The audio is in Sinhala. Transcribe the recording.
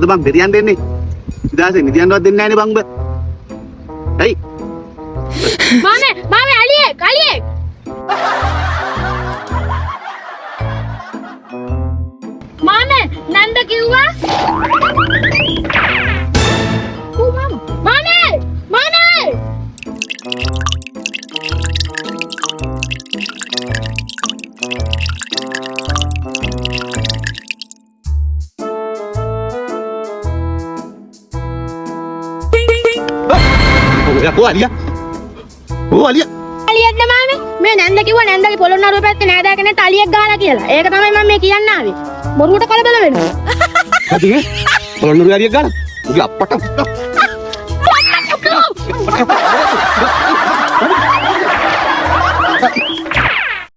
මොකද බං බෙරියන් දෙන්නේ? ඉදාසේ නිදියන්නවත් දෙන්නේ නැහැ නේ බං උඹ. ඇයි? මාමේ අලියෙක්. මාමේ නන්ද කිව්වා. ඌ මාමේ. Oh, Alia. අලියෙක්ද මාමේ? මේ නන්ද කිව්වා නන්දගේ පොළොන්නරුව පැත්තේ නෑදෑකෙනෙක් අලියෙක් ගහලා කියලා. ඒක තමයි මම මේ කියන්න ආවේ. බොරුවට කලබල වෙනවා. Hadi ke? Kalau nuri Alia gana. Udah apa?